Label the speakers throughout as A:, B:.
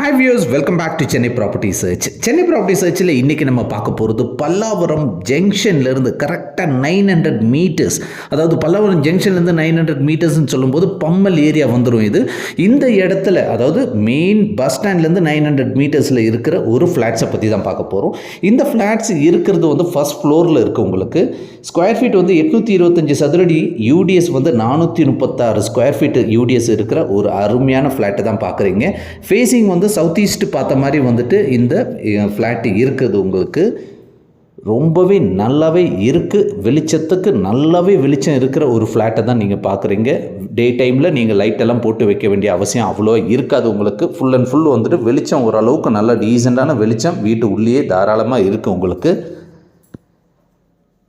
A: Hi viewers, welcome back to Chennai Property Search. Chennai Property Searchல இன்னைக்கு நம்ம பார்க்க போகிறது பல்லாவரம் ஜங்ஷன்லேருந்து கரெக்டாக 900 மீட்டர்ஸ், அதாவது பல்லாவரம் ஜங்ஷன்லேருந்து 900 மீட்டர்ஸ்ன்னு சொல்லும்போது பம்மல் ஏரியா வந்துடும். இந்த இடத்துல அதாவது மெயின் பஸ் ஸ்டாண்ட்லேருந்து 900 மீட்டர்ஸில் இருக்கிற ஒரு ஃப்ளாட்ஸை பற்றி தான் பார்க்க போகிறோம். இந்த ஃப்ளாட்ஸ் இருக்கிறது வந்து ஃபர்ஸ்ட் ஃப்ளோரில் இருக்குது. உங்களுக்கு ஸ்கொயர் ஃபீட் வந்து 825 சதுரடி, யூடிஎஸ் வந்து 436 ஸ்கொயர் ஃபீட் யூடிஎஸ் இருக்கிற ஒரு அருமையான ஃப்ளாட்டை தான் பார்க்குறீங்க. ஃபேஸிங் வந்து சவுத் ஈஸ்ட் பார்த்த மாதிரி வந்துட்டு இந்த ஃப்ளாட் இருக்குது. உங்களுக்கு ரொம்பவே நல்லாவே இருக்குது. வெளிச்சத்துக்கு நல்லாவே வெளிச்சம் இருக்கிற ஒரு ஃப்ளாட்டை தான் நீங்கள் பார்க்குறீங்க. டே டைமில் நீங்கள் லைட்டெல்லாம் போட்டு வைக்க வேண்டிய அவசியம் அவ்வளோ இருக்காது. உங்களுக்கு ஃபுல் அண்ட் ஃபுல் வந்துட்டு வெளிச்சம் ஓரளவுக்கு நல்ல டீசெண்டான வெளிச்சம் வீட்டு உள்ளேயே தாராளமாக இருக்குது. உங்களுக்கு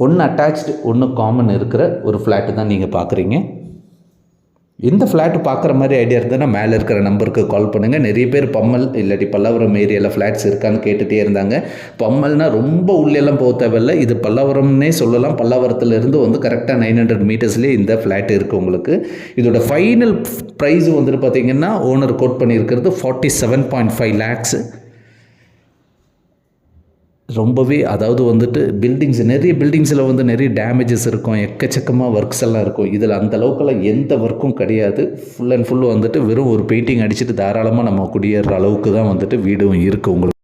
A: ஒன்று அட்டாச்டு ஒன்று காமன் இருக்கிற ஒரு ஃப்ளாட்டு தான் நீங்கள் பார்க்குறீங்க. இந்த ஃப்ளாட்டு பார்க்குற மாதிரி ஐடியா இருந்ததுன்னா மேலே இருக்கிற நம்பருக்கு கால் பண்ணுங்கள். நிறைய பேர் பம்மல் இல்லாட்டி பல்லாவரம் ஏரியாவில் ஃப்ளாட்ஸ் இருக்கான்னு கேட்டுகிட்டே இருந்தாங்க. பம்மல்னால் ரொம்ப உள்ளெல்லாம் போக தேவையில்லை, இது பல்லாவரம்னே சொல்லலாம். பல்லாவரத்துலேருந்து வந்து கரெக்டாக 900 மீட்டர்ஸ்லேயே இந்த ஃப்ளாட் இருக்குது. உங்களுக்கு இதோட ஃபைனல் ப்ரைஸ் வந்துட்டு பார்த்திங்கன்னா ஓனர் கோட் பண்ணியிருக்கிறது 47.5 lakhs. ரொம்பவே அதாவது வந்துட்டு நிறைய பில்டிங்ஸில் வந்து நிறைய டேமேஜஸ் இருக்கும், எக்கச்சக்கமாக ஒர்க்ஸ் எல்லாம் இருக்கும். இதில் அந்த அளவுக்கெல்லாம் எந்த ஒர்க்கும் கிடையாது. ஃபுல் அண்ட் ஃபுல் வந்துட்டு வெறும் ஒரு பெயிண்டிங் அடிச்சுட்டு தாராளமாக நம்ம குடியேற அளவுக்கு தான் வந்துட்டு வீடும் இருக்குது உங்களுக்கு.